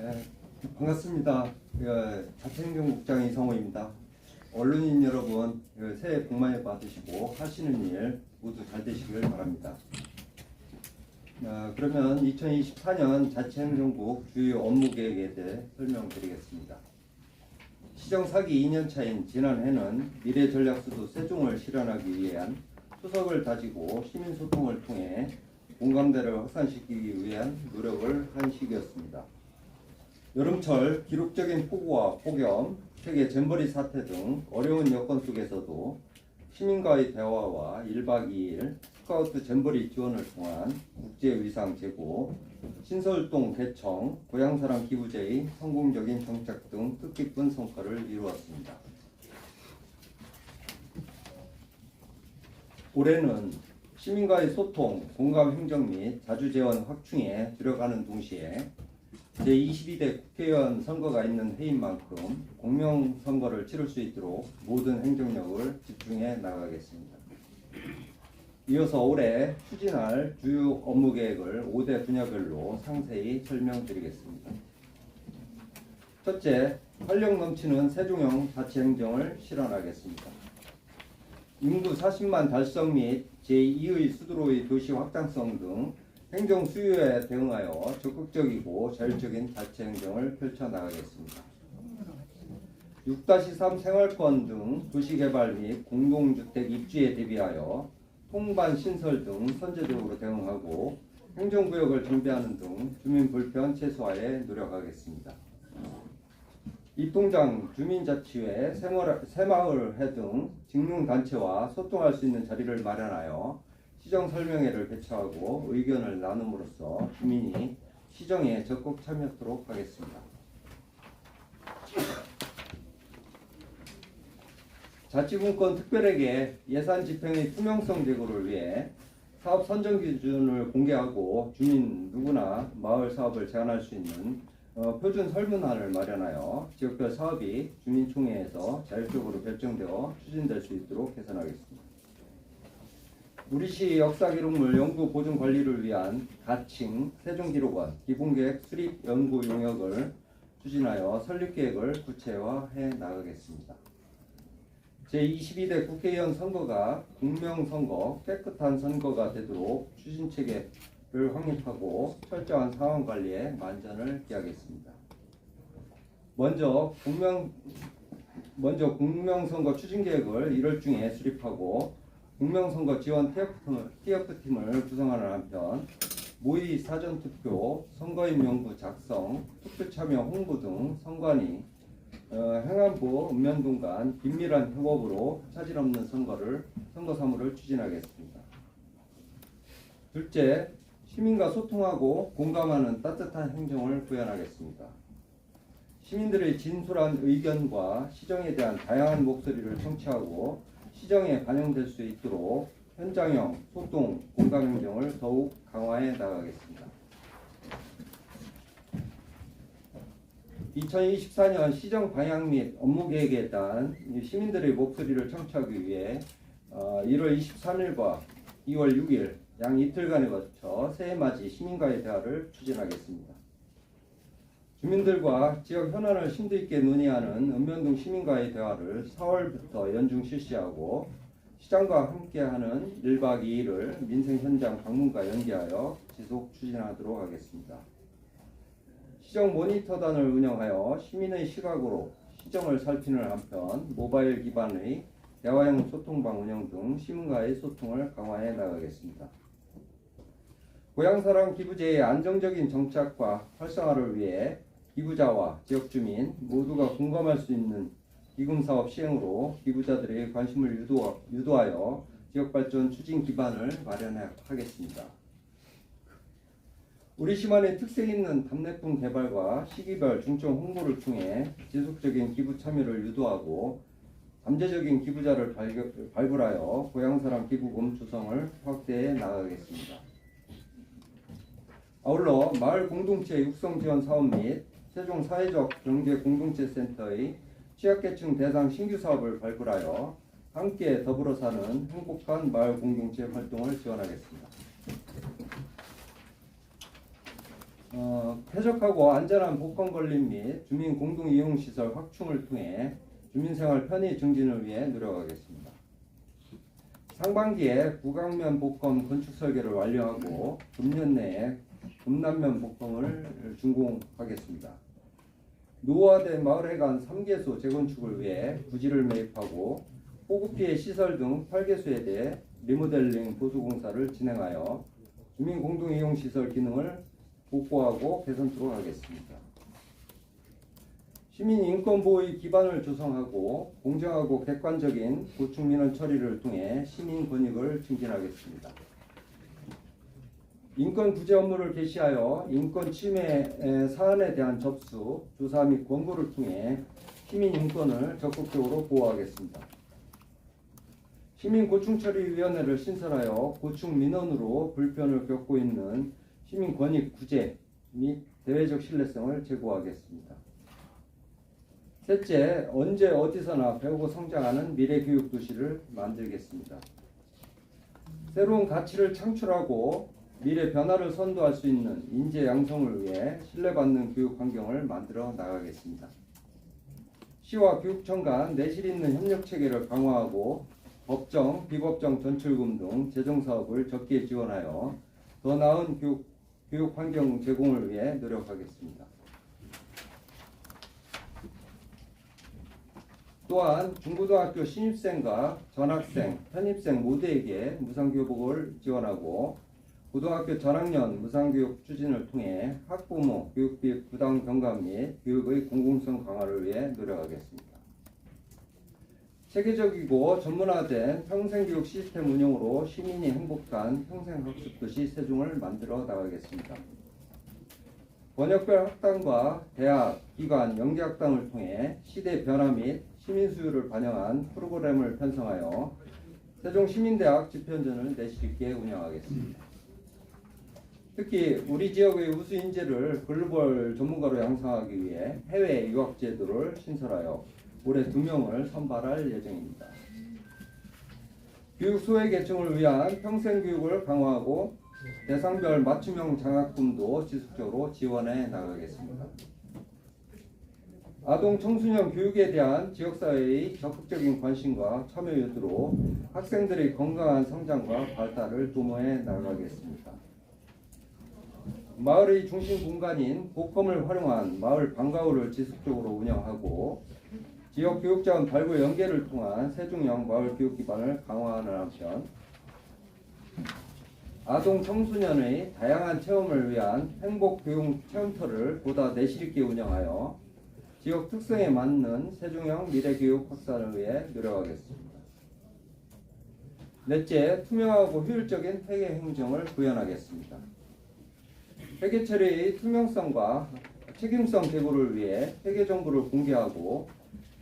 네, 반갑습니다. 자치행정국장 이성호입니다. 언론인 여러분, 새해 복 많이 받으시고 하시는 일 모두 잘 되시길 바랍니다. 그러면 2024년 자치행정국 주요 업무 계획에 대해 설명드리겠습니다. 시정 사기 2년 차인 지난해는 미래전략수도 세종을 실현하기 위한 초석을 다지고 시민소통을 통해 공감대를 확산시키기 위한 노력을 한 시기였습니다. 여름철 기록적인 폭우와 폭염, 세계 잼버리 사태 등 어려운 여건 속에서도 시민과의 대화와 1박 2일 스카우트 잼버리 지원을 통한 국제위상 제고, 신설동 개청, 고향사랑 기부제의 성공적인 정착 등 뜻깊은 성과를 이루었습니다. 올해는 시민과의 소통, 공감 행정 및 자주재원 확충에 들어가는 동시에 제22대 국회의원 선거가 있는 해인 만큼 공명선거를 치를 수 있도록 모든 행정력을 집중해 나가겠습니다. 이어서 올해 추진할 주요 업무 계획을 5대 분야별로 상세히 설명드리겠습니다. 첫째, 활력 넘치는 세종형 자치행정을 실현하겠습니다. 인구 40만 달성 및 제2의 수도로의 도시 확장성 등 행정 수요에 대응하여 적극적이고 자율적인 자치행정을 펼쳐나가겠습니다. 6-3 생활권 등 도시개발 및 공동주택 입주에 대비하여 통반 신설 등 선제적으로 대응하고 행정구역을 정비하는 등 주민 불편 최소화에 노력하겠습니다. 입동장, 주민자치회, 새마을회 등 직능단체와 소통할 수 있는 자리를 마련하여 시정설명회를 개최하고 의견을 나눔으로써 주민이 시정에 적극 참여하도록 하겠습니다. 자치분권 특별에게 예산 집행의 투명성 제고를 위해 사업 선정 기준을 공개하고 주민 누구나 마을 사업을 제안할 수 있는 표준 설문안을 마련하여 지역별 사업이 주민총회에서 자율적으로 결정되어 추진될 수 있도록 개선하겠습니다. 우리시 역사기록물 연구 보존 관리를 위한 가칭 세종기록원 기본계획 수립 연구 용역을 추진하여 설립계획을 구체화해 나가겠습니다. 제22대 국회의원 선거가 공명선거, 깨끗한 선거가 되도록 추진체계를 확립하고 철저한 상황관리에 만전을 기하겠습니다. 먼저 공명선거 추진계획을 1월 중에 수립하고 공명선거 지원 TF팀을 구성하는 한편 모의 사전투표, 선거인 명부 작성, 투표참여 홍보 등 선관위, 행안부, 읍면동 간 긴밀한 협업으로 차질 없는 선거 사무를 추진하겠습니다. 둘째, 시민과 소통하고 공감하는 따뜻한 행정을 구현하겠습니다. 시민들의 진솔한 의견과 시정에 대한 다양한 목소리를 청취하고 시정에 반영될 수 있도록 현장형 소통, 공감 행정을 더욱 강화해 나가겠습니다. 2024년 시정 방향 및 업무 계획에 대한 시민들의 목소리를 청취하기 위해 1월 23일과 2월 6일 양 이틀간에 거쳐 새해맞이 시민과의 대화를 추진하겠습니다. 주민들과 지역 현안을 심도 있게 논의하는 읍면동 시민과의 대화를 4월부터 연중 실시하고 시장과 함께하는 1박 2일을 민생 현장 방문과 연계하여 지속 추진하도록 하겠습니다. 시정 모니터단을 운영하여 시민의 시각으로 시정을 살피는 한편 모바일 기반의 대화형 소통방 운영 등 시민과의 소통을 강화해 나가겠습니다. 고향사랑 기부제의 안정적인 정착과 활성화를 위해 기부자와 지역주민 모두가 공감할 수 있는 기금사업 시행으로 기부자들의 관심을 유도하여 지역발전 추진 기반을 마련하겠습니다. 우리시만의 특색 있는 답례품 개발과 시기별 중점 홍보를 통해 지속적인 기부 참여를 유도하고 잠재적인 기부자를 발굴하여 고향사랑 기부금 조성을 확대해 나가겠습니다. 아울러 마을 공동체 육성 지원 사업 및 세종 사회적 경제 공동체 센터의 취약계층 대상 신규 사업을 발굴하여 함께 더불어 사는 행복한 마을 공동체 활동을 지원하겠습니다. 쾌적하고 안전한 복권 건립 및 주민 공동 이용 시설 확충을 통해 주민생활 편의 증진을 위해 노력하겠습니다. 상반기에 부강면 복권 건축 설계를 완료하고 금년 내에 금남면 복권을 준공하겠습니다. 노후화된 마을회관 3개소 재건축을 위해 부지를 매입하고 호구피해 시설 등 8개소에 대해 리모델링 보수공사를 진행하여 주민 공동이용시설 기능을 복구하고 개선토록 하겠습니다. 시민 인권 보호의 기반을 조성하고 공정하고 객관적인 고충 민원 처리를 통해 시민 권익을 증진하겠습니다. 인권 구제 업무를 개시하여 인권 침해 사안에 대한 접수, 조사 및 권고를 통해 시민 인권을 적극적으로 보호하겠습니다. 시민 고충처리위원회를 신설하여 고충 민원으로 불편을 겪고 있는 시민 권익 구제 및 대외적 신뢰성을 제고하겠습니다. 셋째, 언제 어디서나 배우고 성장하는 미래교육 도시를 만들겠습니다. 새로운 가치를 창출하고 미래 변화를 선도할 수 있는 인재 양성을 위해 신뢰받는 교육 환경을 만들어 나가겠습니다. 시와 교육청 간 내실 있는 협력 체계를 강화하고 법정, 비법정 전출금 등 재정 사업을 적기에 지원하여 더 나은 교육 환경 제공을 위해 노력하겠습니다. 또한 중고등학교 신입생과 전학생, 편입생 모두에게 무상교복을 지원하고 고등학교 전학년 무상교육 추진을 통해 학부모 교육비 부담 경감 및 교육의 공공성 강화를 위해 노력하겠습니다. 체계적이고 전문화된 평생교육 시스템 운영으로 시민이 행복한 평생학습도시 세종을 만들어 나가겠습니다. 번역별 학당과 대학, 기관, 영재학당을 통해 시대 변화 및 시민 수요를 반영한 프로그램을 편성하여 세종시민대학 집현전을 내실 있게 운영하겠습니다. 특히 우리 지역의 우수 인재를 글로벌 전문가로 양성하기 위해 해외 유학 제도를 신설하여 올해 2명을 선발할 예정입니다. 교육 소외계층을 위한 평생교육을 강화하고 대상별 맞춤형 장학금도 지속적으로 지원해 나가겠습니다. 아동 청소년 교육에 대한 지역사회의 적극적인 관심과 참여 유도로 학생들의 건강한 성장과 발달을 도모해 나가겠습니다. 마을의 중심 공간인 복검을 활용한 마을 방과후를 지속적으로 운영하고 지역 교육자원 발굴 연계를 통한 세종형 마을 교육 기반을 강화하는 한편 아동 청소년의 다양한 체험을 위한 행복 교육 체험터를 보다 내실 있게 운영하여 지역 특성에 맞는 세종형 미래교육 확산을 위해 노력하겠습니다. 넷째, 투명하고 효율적인 회계 행정을 구현하겠습니다. 회계 처리의 투명성과 책임성 제고를 위해 회계 정보를 공개하고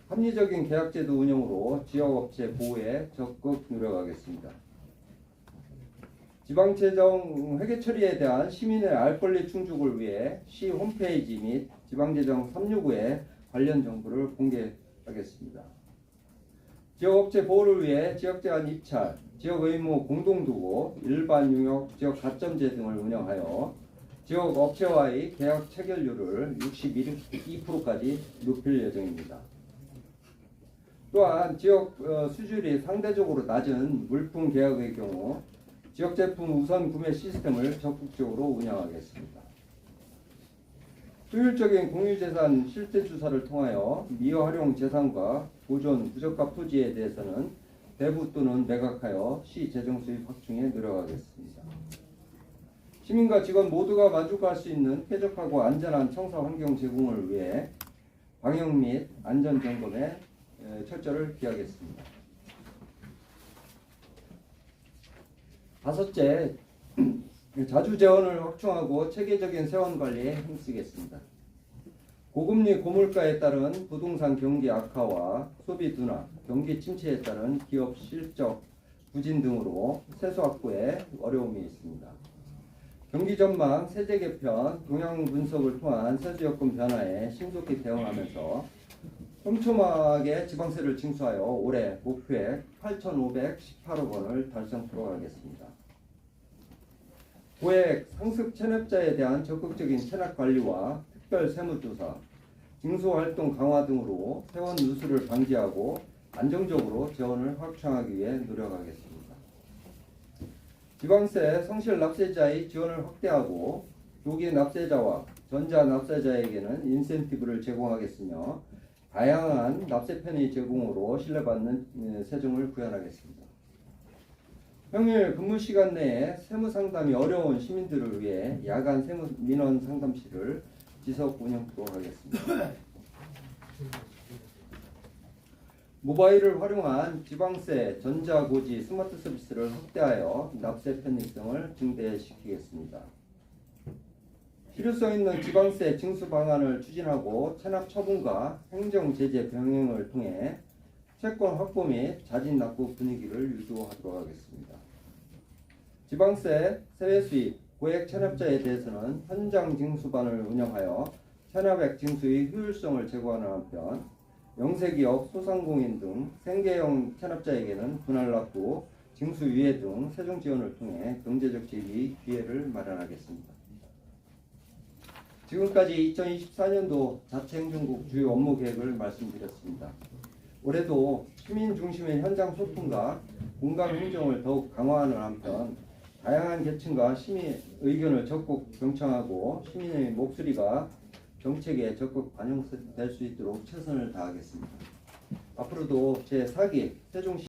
합리적인 계약제도 운영으로 지역업체 보호에 적극 노력하겠습니다. 지방재정 회계 처리에 대한 시민의 알 권리 충족을 위해 시 홈페이지 및 지방재정 369에 관련 정보를 공개하겠습니다. 지역업체 보호를 위해 지역제한 입찰, 지역의무 공동도구, 일반 용역 지역 가점제 등을 운영하여 지역업체와의 계약 체결률을 62%까지 높일 예정입니다. 또한 지역 수주율이 상대적으로 낮은 물품 계약의 경우 지역 제품 우선 구매 시스템을 적극적으로 운영하겠습니다. 효율적인 공유재산 실태 주사를 통하여 미활용 재산과 보존 부적합 토지에 대해서는 배부 또는 매각하여 시 재정 수입 확충에 노력하겠습니다. 시민과 직원 모두가 만족할 수 있는 쾌적하고 안전한 청사 환경 제공을 위해 방역 및 안전 점검에 철저를 기하겠습니다. 다섯째, 자주 재원을 확충하고 체계적인 세원 관리에 힘쓰겠습니다. 고금리 고물가에 따른 부동산 경기 악화와 소비 둔화, 경기 침체에 따른 기업 실적 부진 등으로 세수 확보에 어려움이 있습니다. 경기 전망, 세제 개편, 동향 분석을 통한 세수 여건 변화에 신속히 대응하면서 촘촘하게 지방세를 징수하여 올해 목표액 8,518억 원을 달성토록 하겠습니다. 고액 상습 체납자에 대한 적극적인 체납 관리와 특별 세무조사, 징수활동 강화 등으로 세원 누수를 방지하고 안정적으로 재원을 확충하기 위해 노력하겠습니다. 지방세 성실 납세자의 지원을 확대하고 조기 납세자와 전자 납세자에게는 인센티브를 제공하겠으며 다양한 납세 편의 제공으로 신뢰받는 세정을 구현하겠습니다. 평일 근무 시간 내에 세무 상담이 어려운 시민들을 위해 야간 세무 민원 상담실을 지속 운영토록 하겠습니다. 모바일을 활용한 지방세, 전자고지, 스마트 서비스를 확대하여 납세 편익성을 증대시키겠습니다. 필요성 있는 지방세 징수 방안을 추진하고 체납 처분과 행정 제재 병행을 통해 채권 확보 및 자진 납부 분위기를 유도하도록 하겠습니다. 지방세, 세외 수입, 고액 체납자에 대해서는 현장 징수반을 운영하여 체납액 징수의 효율성을 제고하는 한편 영세기업, 소상공인 등 생계형 체납자에게는 분할 납부, 징수 유예 등 세정 지원을 통해 경제적 제기 기회를 마련하겠습니다. 지금까지 2024년도 자치행정국 주요 업무 계획을 말씀드렸습니다. 올해도 시민 중심의 현장 소통과 공감 행정을 더욱 강화하는 한편 다양한 계층과 시민 의견을 적극 경청하고 시민의 목소리가 정책에 적극 반영될 수 있도록 최선을 다하겠습니다. 앞으로도 제4기 세종시